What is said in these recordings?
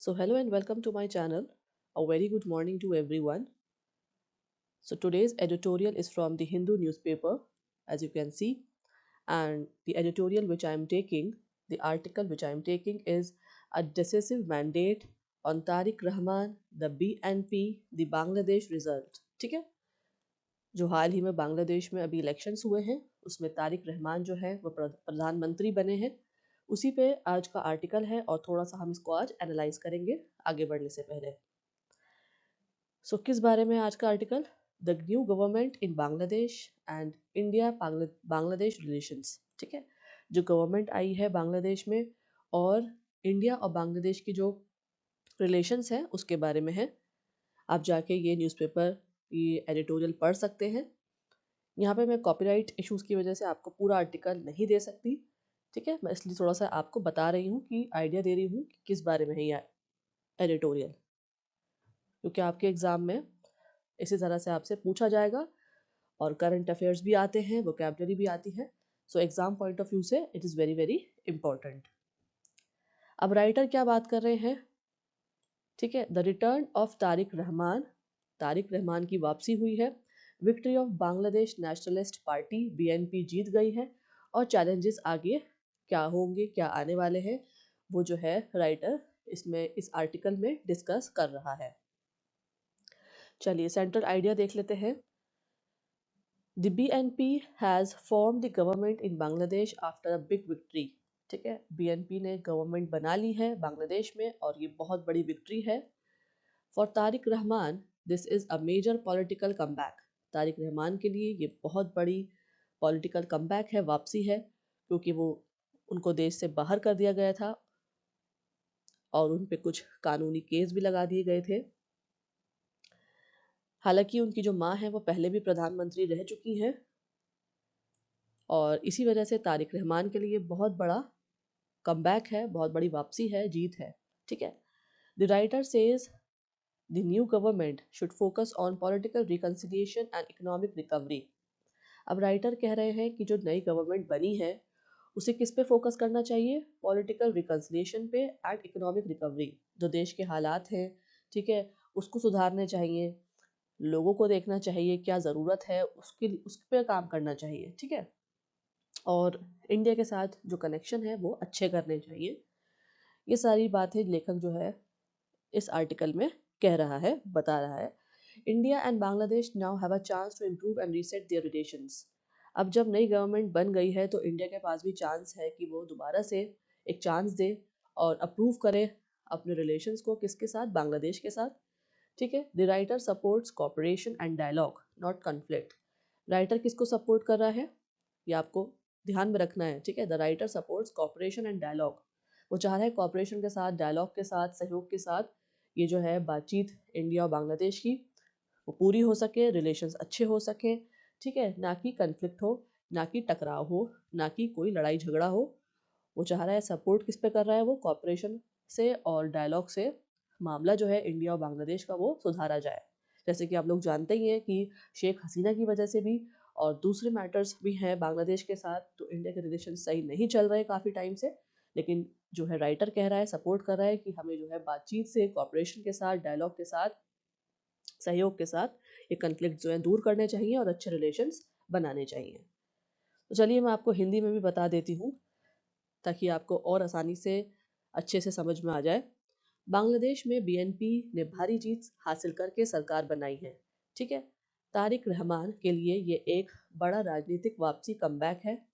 So, hello and welcome to my channel. A very good morning to everyone. So, today's editorial is from the Hindu newspaper, as you can see, and the editorial which I am taking, the article which I am taking is a decisive mandate on Tariq Rahman, the BNP, the Bangladesh result. ठीक है, जो हाल ही में बांग्लादेश में अभी elections हुए हैं उसमें तारिक रहमान जो है वो प्रधानमंत्री बने हैं, उसी पे आज का आर्टिकल है और थोड़ा सा हम इसको आज एनालाइज करेंगे आगे बढ़ने से पहले। किस बारे में आज का article? The new government in Bangladesh and India Bangladesh relations. ठीक है, जो गवर्नमेंट आई है बांग्लादेश में और इंडिया और बांग्लादेश की जो रिलेशंस हैं उसके बारे में है। आप जाके ये न्यूज़पेपर ये एडिटोरियल पढ़ सकते हैं। यहाँ पे मैं कॉपीराइट इश्यूज़ की वजह से आपको पूरा आर्टिकल नहीं दे सकती। ठीक है, मैं इसलिए थोड़ा सा आपको बता रही हूँ कि आइडिया दे रही हूँ कि किस बारे में है ये एडिटोरियल, क्योंकि आपके एग्ज़ाम में इसी तरह से आपसे पूछा जाएगा और करंट अफेयर्स भी आते हैं, वोकैबलरी भी आती है। So exam point of view से it is very very important. अब राइटर क्या बात कर रहे हैं? ठीक है, the return of Tarique Rahman की वापसी हुई है। Victory of Bangladesh Nationalist Party BNP जीत गई है और चैलेंजेस आगे क्या होंगे, क्या आने वाले हैं, वो जो है राइटर इसमें इस आर्टिकल में डिस्कस कर रहा है। चलिए सेंट्रल आइडिया देख लेते हैं। The BNP has formed the government in Bangladesh after a big victory। ठीक है, BNP ने गवर्नमेंट बना ली है बांग्लादेश में और ये बहुत बड़ी विक्ट्री है। For Tarique Rahman this is a major political comeback. Tarique Rahman के लिए ये बहुत बड़ी पॉलिटिकल कमबैक है, वापसी है, क्योंकि वो उनको देश से बाहर कर दिया गया था और उन पे कुछ कानूनी केस भी लगा दिए गए थे। हालांकि उनकी जो माँ है वो पहले भी प्रधानमंत्री रह चुकी हैं और इसी वजह से तारिक रहमान के लिए बहुत बड़ा कमबैक है, बहुत बड़ी वापसी है, जीत है। ठीक है, the writer says the new government should focus on political reconciliation and economic recovery. अब राइटर कह रहे हैं कि जो नई गवर्नमेंट बनी है उसे किस पे फोकस करना चाहिए? पॉलिटिकल रिकन्सिलिएशन पे एंड इकोनॉमिक रिकवरी। जो देश के हालात हैं, ठीक है, उसको सुधारने चाहिए, लोगों को देखना चाहिए क्या ज़रूरत है, उस पर काम करना चाहिए। ठीक है, और इंडिया के साथ जो कनेक्शन है वो अच्छे करने चाहिए। ये सारी बातें लेखक जो है इस आर्टिकल में कह रहा है, बता रहा है। India and Bangladesh now have a chance to improve and reset their relations. अब जब नई गवर्नमेंट बन गई है तो इंडिया के पास भी चांस है कि वो दोबारा से एक चांस दे और अप्रूव करे अपने रिलेशंस को, किसके साथ? बांग्लादेश के साथ। ठीक है, the writer supports cooperation and dialogue not conflict. Writer किसको सपोर्ट कर रहा है ये आपको ध्यान में रखना है। ठीक है, the writer supports cooperation and dialogue. वो चाह रहा है कॉपरेशन के साथ, डायलॉग के साथ, सहयोग के साथ ये जो है बातचीत इंडिया और बांग्लादेश की वो पूरी हो सके, रिलेशंस अच्छे हो सके। ठीक है, ना कि कन्फ्लिक्ट हो, ना कि टकराव हो, ना कि कोई लड़ाई झगड़ा हो। वो चाह रहा है सपोर्ट किस पे कर रहा है? वो कॉपरेशन से और डायलॉग से मामला जो है इंडिया और बांग्लादेश का वो सुधारा जाए। जैसे कि आप लोग जानते ही हैं कि शेख हसीना की वजह से भी और दूसरे मैटर्स भी हैं बांग्लादेश के साथ, तो इंडिया के रिलेशन सही नहीं चल रहे काफ़ी टाइम से। लेकिन जो है राइटर कह रहा है, सपोर्ट कर रहा है कि हमें जो है बातचीत से, कॉपरेशन के साथ, डायलॉग के साथ, सहयोग के साथ ये कन्फ्लिक्ट जो है दूर करने चाहिए और अच्छे रिलेशंस बनाने चाहिए। तो चलिए मैं आपको हिंदी में भी बता देती हूँ ताकि आपको और आसानी से अच्छे से समझ में आ जाए। बांग्लादेश में बीएनपी ने भारी जीत हासिल करके सरकार बनाई है। ठीक है, तारिक रहमान के लिए ये एक बड़ा राजनीतिक वापसी कमबैक है।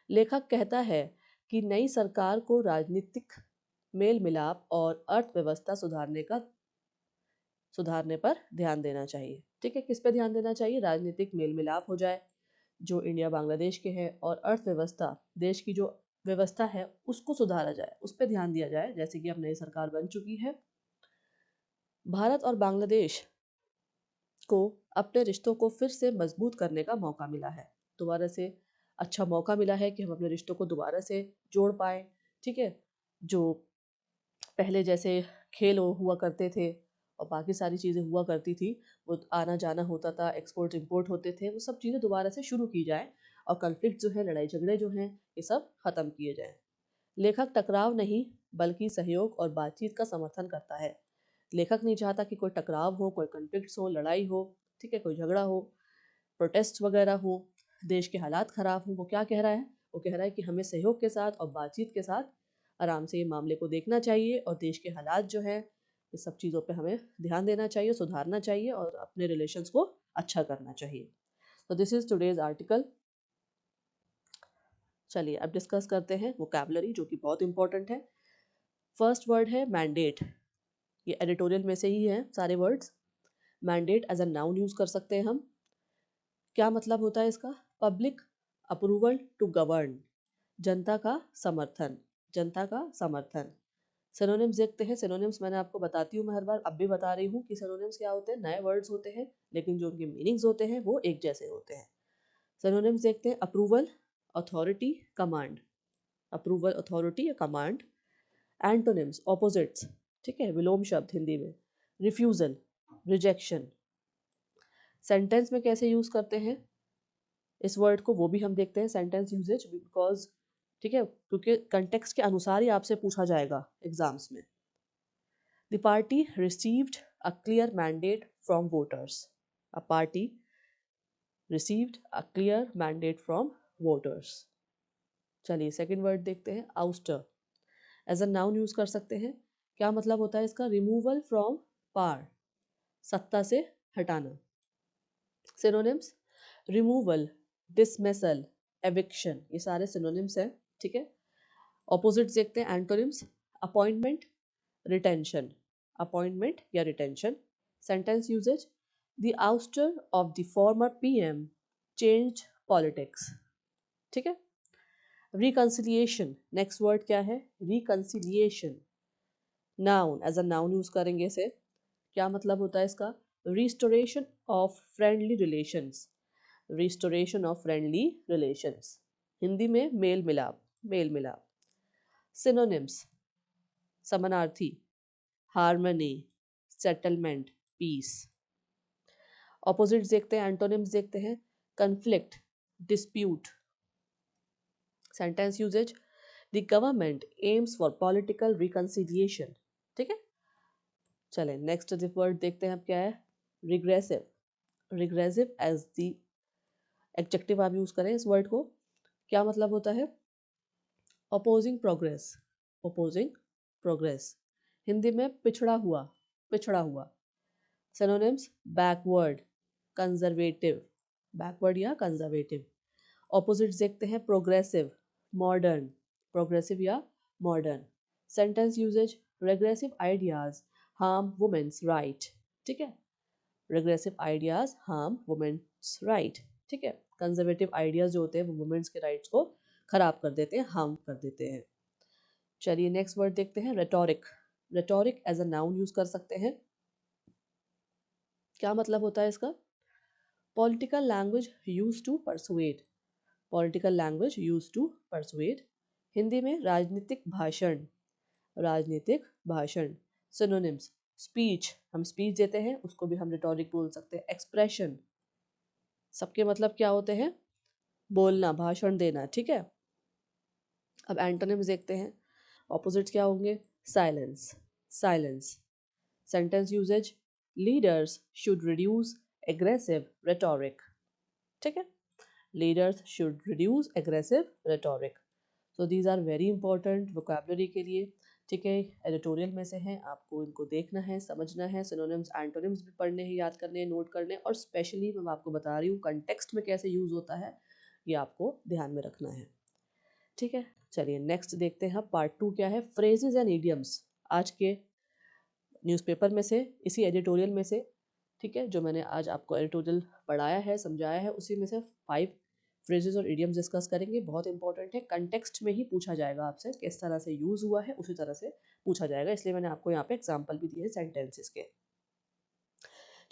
लेखक कहता है कि नई सरकार को राजनीतिक मेल मिलाप और अर्थव्यवस्था सुधारने पर ध्यान देना चाहिए। ठीक है, किस पे ध्यान देना चाहिए? राजनीतिक मेल मिलाप हो जाए जो इंडिया बांग्लादेश के हैं और अर्थव्यवस्था, देश की जो व्यवस्था है उसको सुधारा जाए, उस पर ध्यान दिया जाए। जैसे कि अब नई सरकार बन चुकी है। भारत और बांग्लादेश को अपने रिश्तों को फिर से मजबूत करने का मौका मिला है। दोबारा से अच्छा मौका मिला है कि हम अपने रिश्तों को दोबारा से जोड़ पाए। ठीक है, जो पहले जैसे खेल हुआ करते थे और बाकी सारी चीज़ें हुआ करती थी, वो आना जाना होता था, एक्सपोर्ट इंपोर्ट होते थे, वो सब चीज़ें दोबारा से शुरू की जाए और कन्फ्लिक्ट जो है, लड़ाई झगड़े जो हैं, ये सब ख़त्म किए जाएँ। लेखक टकराव नहीं बल्कि सहयोग और बातचीत का समर्थन करता है। लेखक नहीं चाहता कि कोई टकराव हो, कोई कॉन्फ्लिक्ट्स हो, लड़ाई हो, ठीक है, कोई झगड़ा हो, प्रोटेस्ट वगैरह हो, देश के हालात ख़राब हो। वो क्या कह रहा है? वो कह रहा है कि हमें सहयोग के साथ और बातचीत के साथ आराम से ये मामले को देखना चाहिए और देश के हालात जो हैं, ये सब चीज़ों पे हमें ध्यान देना चाहिए, सुधारना चाहिए और अपने रिलेशंस को अच्छा करना चाहिए। तो दिस इज़ टुडेज़ आर्टिकल। चलिए अब डिस्कस करते हैं वोकैबुलरी, जो कि बहुत इंपॉर्टेंट है। फर्स्ट वर्ड है मैंडेट। ये एडिटोरियल में से ही है सारे words. Mandate as a noun use कर सकते हैं हम। क्या मतलब होता है इसका? पब्लिक अप्रूवल टू गवर्न, जनता का समर्थन, जनता का समर्थन। सिनोनिम्स देखते हैं। सिनोनिम्स मैंने आपको बताती हूँ, मैं हर बार अब भी बता रही हूँ कि सिनोनिम्स क्या होते हैं। नए वर्ड्स होते हैं लेकिन जो उनके मीनिंग्स होते हैं वो एक जैसे होते हैं। सिनोनिम्स देखते हैं। Approval, authority, command. Approval, authority या कमांड। एंटोनिम्स, ऑपोजिट्स, ठीक है, विलोम शब्द हिंदी में। Refusal, rejection. सेंटेंस में कैसे यूज करते हैं इस वर्ड को, वो भी हम देखते हैं सेंटेंस यूजेज, बिकॉज ठीक है, क्योंकि कंटेक्स्ट के अनुसार ही आपसे पूछा जाएगा एग्जाम्स में। The party received a clear mandate from voters. A party received a clear mandate from voters. चलिए सेकंड वर्ड देखते हैं। Ouster as a noun use कर सकते हैं। क्या मतलब होता है इसका? रिमूवल फ्रॉम पावर, सत्ता से हटाना। सिनोनिम्स, रिमूवल, डिसमिसल, एविक्शन, ये सारे सिनोनिम्स हैं, ठीक है। ऑपोजिट्स देखते हैं। एंटोनिम्स, अपॉइंटमेंट, रिटेंशन, अपॉइंटमेंट या retention. Sentence usage, the ouster of the former PM changed politics, ठीक है। रिकंसिलिएशन, नेक्स्ट वर्ड क्या है? Reconciliation, noun, as a noun use करेंगे इसे। क्या मतलब होता है इसका? Restoration of friendly relations, restoration of friendly relations, Hindi में मेल मिलाप, मेल मिलाप। सिनोनिम्स, समानार्थी, हार्मनी, सेटलमेंट, पीस। ऑपोजिट्स देखते हैं। एंटोनिम्स देखते हैं। Conflict, dispute. Sentence usage, the government aims for political reconciliation, ठीक है। चलें नेक्स्ट वर्ड देखते हैं अब क्या है। Regressive, regressive as the adjective आप यूज करें इस वर्ड को। क्या मतलब होता है? Opposing progress, opposing progress, Hindi में पिछड़ा हुआ, पिछड़ा हुआ। सिनोनिम्स, बैकवर्ड, कंजर्वेटिव, बैकवर्ड या कंजर्वेटिव। ऑपोजिट्स देखते हैं। प्रोग्रेसिव, मॉडर्न, प्रोग्रेसिव या modern. Sentence usage, regressive ideas harm women's right, ठीक है। Regressive ideas harm women's right, ठीक है। कंजर्वेटिव आइडियाज जो होते हैं वो वुमेन्स के राइट्स को खराब कर देते हैं, हार्म कर देते हैं। चलिए नेक्स्ट वर्ड देखते हैं। Rhetoric, rhetoric as a noun use कर सकते हैं। क्या मतलब होता है इसका? Political language use to persuade, political language use to persuade, Hindi में राजनीतिक भाषण, राजनीतिक भाषण। सिनोनिम्स, स्पीच, हम स्पीच देते हैं उसको भी हम रिटोरिक बोल सकते हैं। एक्सप्रेशन, सबके मतलब क्या होते हैं? बोलना, भाषण देना, ठीक है। अब एंटोनिम्स देखते हैं। ऑपोजिट्स क्या होंगे? Silence, silence. Sentence usages, leaders should reduce aggressive rhetoric, ठीक है। Leaders should reduce aggressive rhetoric. So these are very important vocabulary के लिए, ठीक है। एडिटोरियल में से हैं, आपको इनको देखना है, समझना है। सिनोनिम्स एंटोनिम्स भी पढ़ने हैं, याद करने हैं, नोट करने हैं, और स्पेशली मैं आपको बता रही हूँ कंटेक्स्ट में कैसे यूज होता है, ये आपको ध्यान में रखना है, ठीक है। चलिए नेक्स्ट देखते हैं। पार्ट 2 क्या है? Phrases and idioms. आज के न्यूज़पेपर में से, इसी एडिटोरियल में से, ठीक है, जो मैंने आज आपको एडिटोरियल पढ़ाया है, समझाया है, उसी में से 5 फ्रेजेस और इडियम्स डिस्कस करेंगे। बहुत इंपॉर्टेंट है, कंटेक्स्ट में ही पूछा जाएगा आपसे, किस तरह से यूज़ हुआ है उसी तरह से पूछा जाएगा, इसलिए मैंने आपको यहाँ पे एग्जाम्पल भी दिए हैं सेंटेंसेस के।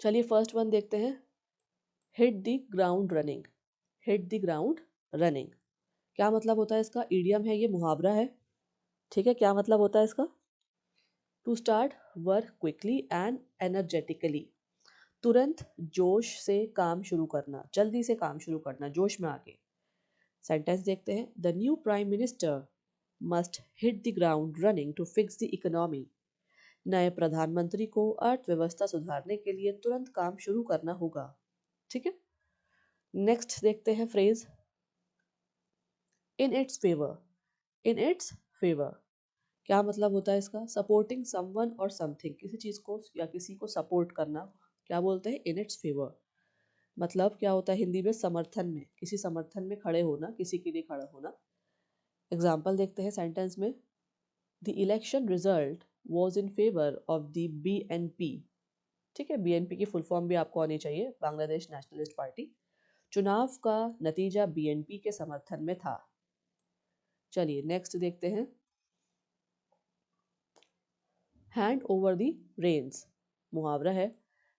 चलिए फर्स्ट वन देखते हैं। Hit the ground running, hit the ground running. क्या मतलब होता है इसका? ईडियम है, ये मुहावरा है, ठीक है। क्या मतलब होता है इसका? To start work quickly and energetically, तुरंत जोश से काम शुरू करना, जल्दी से काम शुरू करना, जोश में आके। सेंटेंस देखते हैं। The new prime minister must hit the ground running to fix the economy. नए प्रधानमंत्री को अर्थव्यवस्था सुधारने के लिए तुरंत काम शुरू करना होगा। ठीक है, नेक्स्ट देखते हैं phrase in its favour. In its favour क्या मतलब होता है इसका? सपोर्टिंग समवन और समथिंग, किसी चीज को या किसी को सपोर्ट करना, क्या बोलते हैं? In its favour. मतलब क्या होता है हिंदी में? समर्थन में, किसी समर्थन में खड़े होना, किसी के लिए खड़ा होना। एग्जाम्पल देखते हैं सेंटेंस में, the election result was in favour of the BNP। ठीक है, BNP की फुल फॉर्म भी आपको आनी चाहिए, बांग्लादेश नेशनलिस्ट पार्टी। चुनाव का नतीजा BNP के समर्थन में था। चलिए नेक्स्ट देखते हैं, हैंड ओवर द रेन्स। मुहावरा है,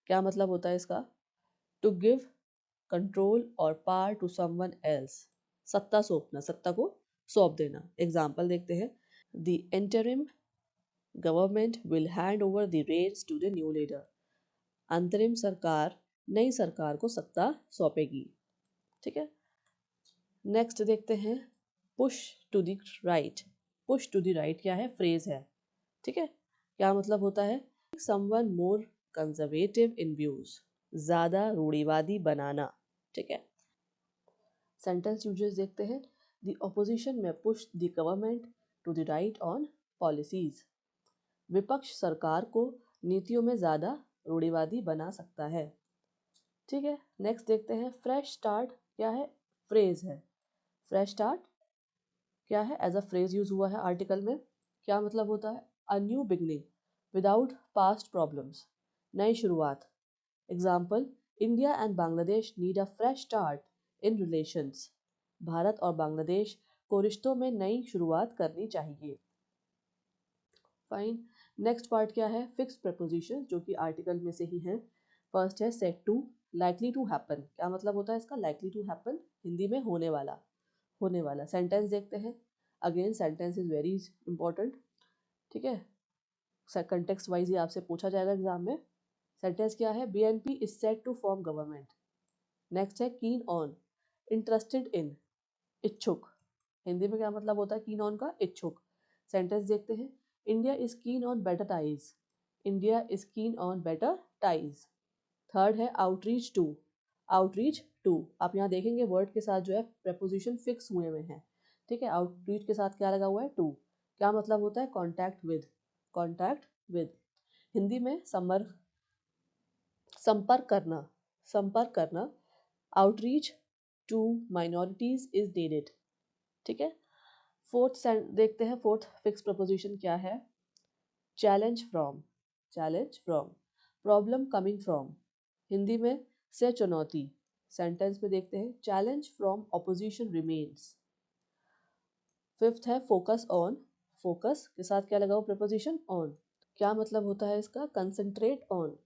क्या मतलब होता है इसका? टू गिव कंट्रोल और पावर टू समवन एल्स। सत्ता सौंपना, सत्ता को सौंप देना। एग्जाम्पल देखते हैं, the interim government will hand over the reins to the new leader. अंतरिम सरकार नई सरकार को सत्ता सौंपेगी। ठीक है, नेक्स्ट देखते हैं, push to the right. Push to the right क्या है? फ्रेज है। ठीक है, क्या मतलब होता है? Someone more conservative in views, ज्यादा रूढ़िवादी बनाना। ठीक है, सेंटेंस यूजेस देखते हैं, द ऑपोजिशन में push the government to the right on policies. विपक्ष सरकार को नीतियों में ज्यादा रूढ़िवादी बना सकता है। ठीक है, नेक्स्ट देखते हैं, फ्रेश स्टार्ट क्या है? फ्रेज है। फ्रेश स्टार्ट क्या है? एज अ फ्रेज यूज हुआ है आर्टिकल में। क्या मतलब होता है? A new beginning without past problems, नई शुरुआत। Example, India and Bangladesh need a fresh start in relations. Bharat और बांग्लादेश को रिश्तों में नई शुरुआत करनी चाहिए। फाइन, नेक्स्ट पार्ट क्या है? फिक्स्ड प्रपोजिशन, जो कि आर्टिकल में से ही है। फर्स्ट है set to, likely to happen. क्या मतलब होता है इसका? लाइकली टू हैपन, हिंदी में होने वाला, होने वाला। सेंटेंस देखते हैं, again sentence is very important. ठीक है, कंटेक्स्ट वाइज ही आपसे पूछा जाएगा एग्जाम में। सेंटेंस क्या है? BNP is set to form government. Next है कीन ऑन, इंटरेस्टेड इन, इच्छुक। हिंदी में क्या मतलब होता है कीन ऑन का? इच्छुक। सेंटेंस देखते हैं, India is keen on better ties. India is keen on better ties. Third है आउटरीच टू। आउटरीच टू, आप यहाँ देखेंगे वर्ड के साथ जो है प्रपोजिशन फिक्स हुए हुए हैं। ठीक है, आउटरीच के साथ क्या लगा हुआ है? टू। क्या मतलब होता है? Contact with, contact with. Hindi में संपर्क करना, संपर्क करना। Outreach to minorities is needed. ठीक है, फोर्थ देखते हैं, फोर्थ फिक्स प्रपोजिशन क्या है? Challenge from, challenge from. Problem coming from, Hindi में से चुनौती। सेंटेंस में देखते हैं, challenge from opposition remains. Fifth है फोकस ऑन। फोकस के साथ क्या लगा हुआ? Preposition on. क्या मतलब होता है इसका? कंसंट्रेट ऑन,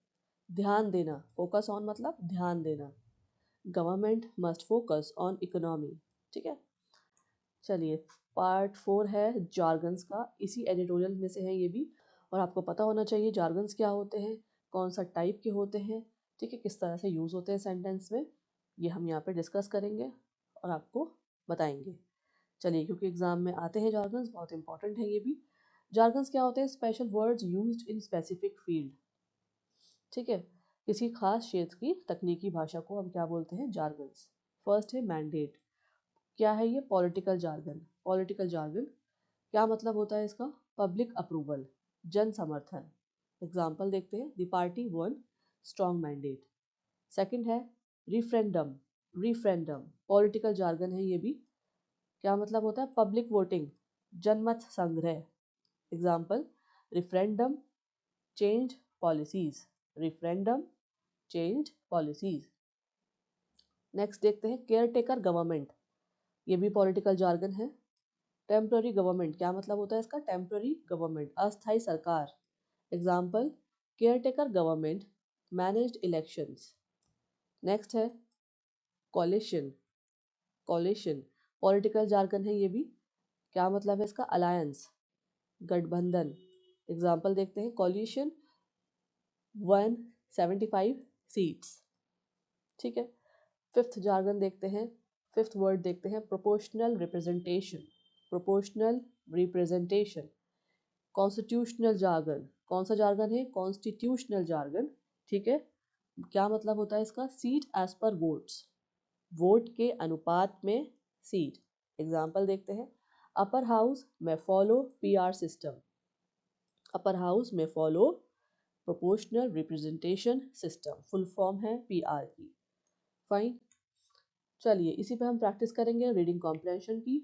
ध्यान देना। फोकस ऑन मतलब ध्यान देना। Government must focus on economy. ठीक है, चलिए पार्ट 4 है जार्गन्स का, इसी एडिटोरियल में से है ये भी, और आपको पता होना चाहिए जार्गन्स क्या होते हैं, कौन सा टाइप के होते हैं। ठीक है, किस तरह से यूज़ होते हैं सेंटेंस में, ये हम यहाँ पे डिस्कस करेंगे और आपको बताएंगे। चलिए, क्योंकि एग्जाम में आते हैं जार्गन्स, बहुत इंपॉर्टेंट है ये भी। जार्गन्स क्या होते हैं? Special words used in specific field. ठीक है, किसी खास क्षेत्र की तकनीकी भाषा को हम क्या बोलते हैं? जार्गन्स। फर्स्ट है मैंडेट। क्या है ये? Political jargon. पॉलिटिकल जार्गन क्या मतलब होता है इसका? पब्लिक अप्रूवल, जन समर्थन। एग्जाम्पल देखते हैं, the party one strong mandate. Second है रिफरेंडम। रिफरेंडम पॉलिटिकल जार्गन है ये भी। क्या मतलब होता है? पब्लिक वोटिंग, जनमत संग्रह। Example, referendum change policies. Referendum change policies. Next देखते हैं केयर टेकर गवर्नमेंट, ये भी पॉलिटिकल जार्गन है। टेम्प्ररी गवर्नमेंट क्या मतलब होता है इसका? टेम्प्ररी गवर्नमेंट, अस्थायी सरकार। Example, care taker government managed elections. Next है कॉलिशन। कॉलिशन पॉलिटिकल जार्गन है ये भी। क्या मतलब है इसका? अलायंस, गठबंधन। एग्जाम्पल देखते हैं, कॉलिशन वन 75 सीट्स। ठीक है, फिफ्थ जार्गन देखते हैं, फिफ्थ वर्ड देखते हैं, proportional representation. Proportional representation, constitutional jargon, कौन सा जार्गन है? कॉन्स्टिट्यूशनल जार्गन, ठीक है। क्या मतलब होता है इसका? Seat as per votes, vote के अनुपात में सीट। एग्जाम्पल देखते हैं, अपर हाउस में follow PR system, upper house में follow proportional representation system, full form है पीआर की। फाइन, चलिए इसी पे हम प्रैक्टिस करेंगे रीडिंग कॉम्प्रहेंशन की।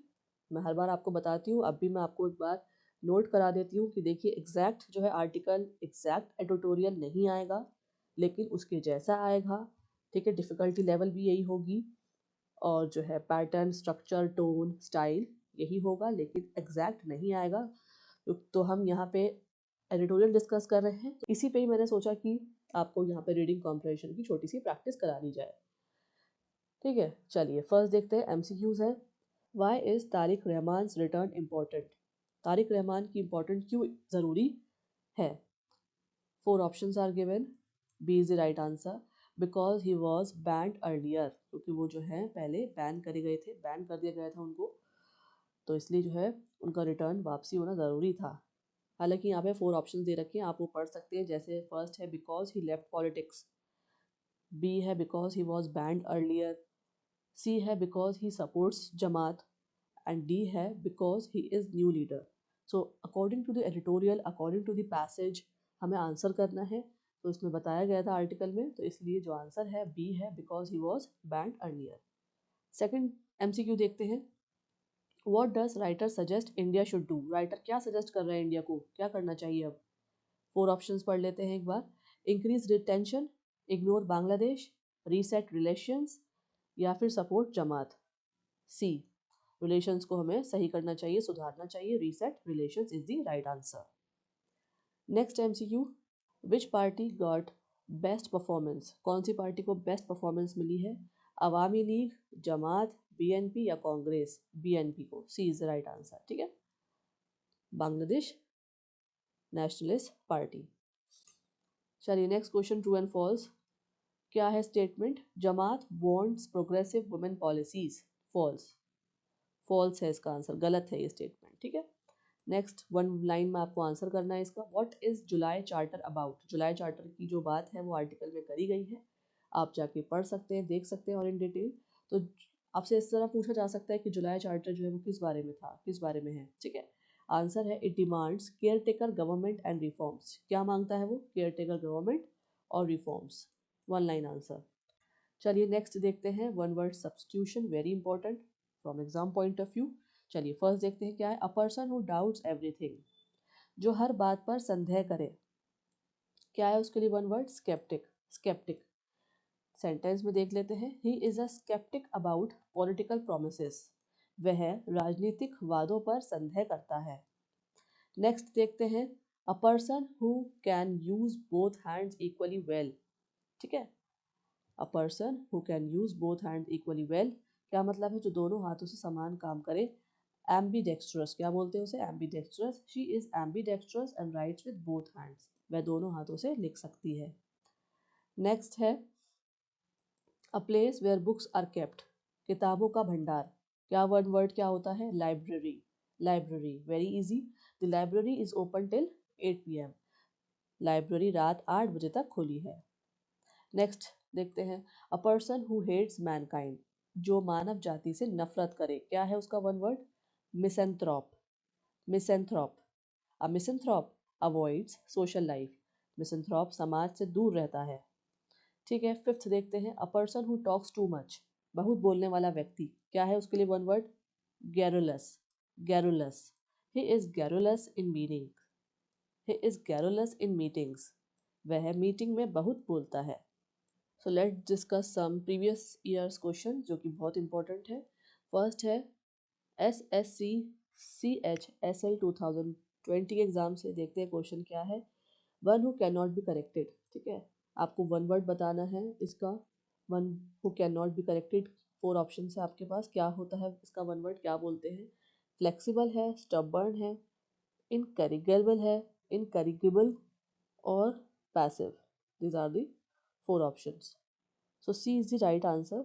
मैं हर बार आपको बताती हूँ, अब भी मैं आपको एक बार नोट करा देती हूँ कि देखिए एग्जैक्ट जो है आर्टिकल, एग्जैक्ट एडिटोरियल नहीं आएगा, लेकिन उसके जैसा आएगा, ठीक है। डिफ़िकल्टी लेवल भी यही होगी, और जो है पैटर्न, स्ट्रक्चर, टोन, स्टाइल यही होगा, लेकिन एग्जैक्ट नहीं आएगा। तो हम यहाँ पे एडिटोरियल डिस्कस कर रहे हैं, तो इसी पे ही मैंने सोचा कि आपको यहाँ पे रीडिंग कॉम्प्रहेंशन की छोटी सी प्रैक्टिस करा दी जाए, ठीक है। चलिए फर्स्ट देखते हैं, एमसीक्यूज है। Why is Tarique Rahman return important? Tarique Rahman की इम्पोर्टेंट क्यों ज़रूरी है? 4 options are given, B is the right answer. Because he was banned earlier, क्योंकि वो जो है पहले बैन करे गए थे, बैन कर दिया गया था उनको, तो इसलिए जो है उनका रिटर्न वापसी होना ज़रूरी था। हालांकि यहाँ पे 4 ऑप्शन दे रखे हैं, आप वो पढ़ सकते हैं। जैसे फर्स्ट है because he left politics, B है because he was banned earlier, C है because he supports Jamaat, and D है because he is new leader. So according to the editorial, according to the passage हमें answer करना है। तो इसमें बताया गया था आर्टिकल में, तो इसलिए जो आंसर है बी है, because he was banned earlier. Second MCQ देखते हैं, what does writer suggest India should do? Writer क्या सजेस्ट कर रहे हैं इंडिया को, क्या करना चाहिए अब? 4 ऑप्शंस पढ़ लेते हैं एक बार, increase retention, ignore Bangladesh, reset relations, या फिर सपोर्ट जमात। सी, रिलेशंस को हमें सही करना चाहिए, सुधारना चाहिए, reset relations is the right answer. Next MCQ, which party got best performance? कौन सी पार्टी को बेस्ट परफॉर्मेंस मिली है? अवामी लीग, जमात, बीएनपी या कांग्रेस? बीएनपी को, C is the right answer, ठीक है, बांग्लादेश नेशनलिस्ट पार्टी। चलिए next question, true and false. क्या है statement? Jamaat wants progressive women policies, false, false है इसका आंसर, गलत है ये स्टेटमेंट, ठीक है। नेक्स्ट वन लाइन में आपको आंसर करना है इसका, what is July charter about? July charter की जो बात है वो आर्टिकल में करी गई है, आप जाके पढ़ सकते हैं, देख सकते हैं और इन डिटेल। तो आपसे इस तरह पूछा जा सकता है कि जुलाई चार्टर जो है वो किस बारे में था, किस बारे में है, ठीक है। आंसर है it demands care taker government and reforms. क्या मांगता है वो? केयर टेकर गवर्नमेंट और रिफॉर्म्स, वन लाइन आंसर। चलिए नेक्स्ट देखते हैं, one word substitution, very important from exam point of view. चलिए फर्स्ट देखते हैं क्या है, a person who doubts everything, जो हर बात पर संदेह करे। क्या है उसके लिए one word? Sceptic, sceptic. Sentence में देख लेते हैं, he is a sceptic about political promises, वह राजनीतिक वादों पर संदेह करता है। नेक्स्ट देखते हैं, a person who can use both hands equally well, ठीक है, a person who can use both hand equally well, क्या मतलब है? जो दोनों हाथों से समान काम करे। एम्बीडेक्स्ट्रस, क्या बोलते हैं उसे? Ambidextrous, she is ambidextrous and writes with both hands, वह दोनों हाथों से लिख सकती है। नेक्स्ट है, a place where books are kept, किताबों का भंडार, क्या वन वर्ड क्या होता है? Library, library, very easy, the library is open till 8 PM, library रात 8 बजे तक खुली है। नेक्स्ट देखते हैं, a person who hates mankind, जो मानव जाति से नफरत करे, क्या है उसका वन वर्ड? मिसेंथ्रोप, मिसेंथ्रोप, अ मिसेंथ्रोप अवॉइड्स सोशल लाइफ, मिसेंथ्रोप समाज से दूर रहता है, ठीक है। फिफ्थ देखते हैं, a person who talks too much, बहुत बोलने वाला व्यक्ति, क्या है उसके लिए one word? Garrulous, garrulous, he is garrulous in meeting, he is garrulous in meetings, वह मीटिंग में बहुत बोलता है। So let's discuss some previous years question जो कि बहुत इंपॉर्टेंट है। फर्स्ट है, SSC CHSL 2020 एग्जाम से देखते हैं क्वेश्चन क्या है। One who can not be corrected, ठीक है, आपको वन वर्ड बताना है इसका। One who can not be corrected, 4 option है आपके पास, क्या होता है इसका वन वर्ड, क्या बोलते हैं? फ्लेक्सिबल है, स्टबर्न है, इनकरिगेबल है, इनकरिगेबल और passive, these are the 4 options. So C is the right answer.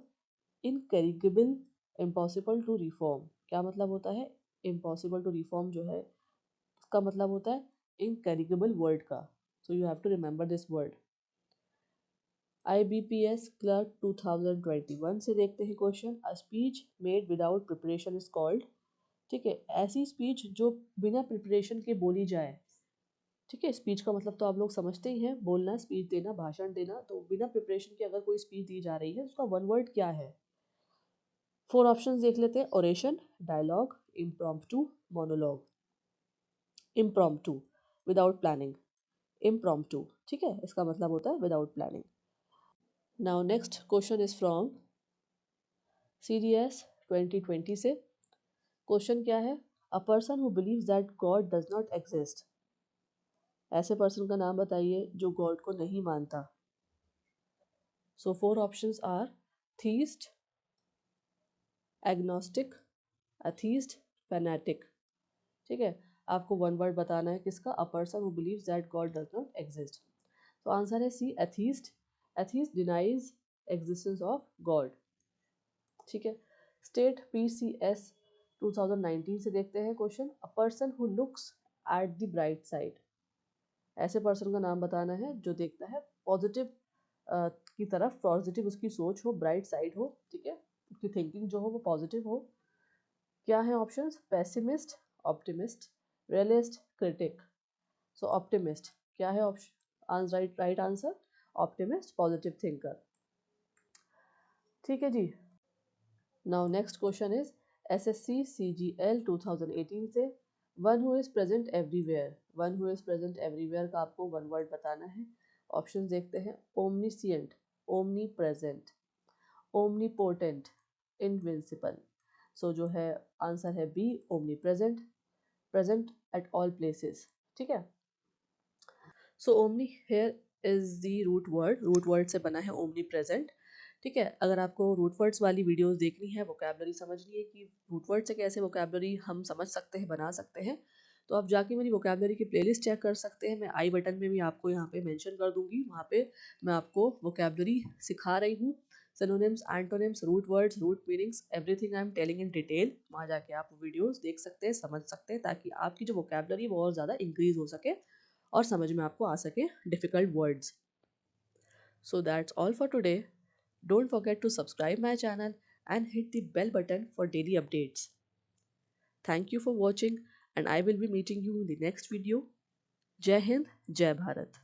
Incorrigible, impossible to reform, क्या मतलब होता है? इम्पॉसिबल टू रिफॉर्म जो है इसका मतलब होता है इनकैरिगेबल वर्ड का, so you have to remember this word. IBPS clerk 2021 से देखते हैं question, a speech made without preparation is called. ठीक है, ऐसी स्पीच जो बिना प्रिपरेशन के बोली जाए। ठीक है, स्पीच का मतलब तो आप लोग समझते ही हैं, बोलना, स्पीच देना, भाषण देना, तो बिना प्रिपरेशन के अगर कोई स्पीच दी जा रही है उसका वन वर्ड क्या है। 4 ऑप्शंस देख लेते हैं, oration, dialogue, impromptu, monologue. Impromptu, without planning, impromptu. ठीक है, इसका मतलब होता है without planning. Now next question is from CDS 2020 से। क्वेश्चन क्या है, a person who believes that God does not exist. ऐसे पर्सन का नाम बताइए जो गॉड को नहीं मानता। So 4 options are theist, agnostic, atheist, fanatic. ठीक है, आपको वन वर्ड बताना है किसका, a person who believes that God does not exist. तो आंसर है C, atheist. Atheist denies existence of god. ठीक है, स्टेट PCS 2019 से देखते हैं question, a person who looks at the bright side. ऐसे पर्सन का नाम बताना है जो देखता है पॉजिटिव की तरफ, पॉजिटिव उसकी सोच हो, ब्राइट साइड हो। ठीक है, उसकी थिंकिंग जो हो वो पॉजिटिव हो। क्या है options, pessimist, optimist, realist, critic. So optimist क्या है option, right answer optimist, positive thinker. ठीक है जी। Now next question is SSC CGL 2018 से, one who is present everywhere. One who is present everywhere का आपको वन वर्ड बताना है। ऑप्शन देखते हैं, omniscient, omni present, omnipotent, invincible. So जो है आंसर है B, omni present, present at all places. ठीक है, so omni hair is the root word, root word से बना है ओमनी प्रेजेंट। ठीक है, अगर आपको रूट वर्ड्स वाली वीडियोस देखनी है, वोकैबलरी समझनी है कि रूट वर्ड से कैसे वोकैबलरी हम समझ सकते हैं, बना सकते हैं, तो आप जाके मेरी वोकैबलरी की प्लेलिस्ट चेक कर सकते हैं। मैं आई बटन में भी आपको यहाँ पे मेंशन कर दूंगी, वहाँ पे मैं आपको वोकैबलरी सिखा रही हूँ। Synonyms, antonyms, root words, root meanings, everything I am telling in detail. वहाँ जाके आप वीडियोस देख सकते हैं, समझ सकते हैं, ताकि आपकी जो वोकैबलरी वो और ज़्यादा इंक्रीज हो सके और समझ में आपको आ सके difficult words. So that's all for today. Don't forget to subscribe my channel and hit the bell button for daily updates. Thank you for watching and I will be meeting you in the next video. Jai Hind, Jai Bharat.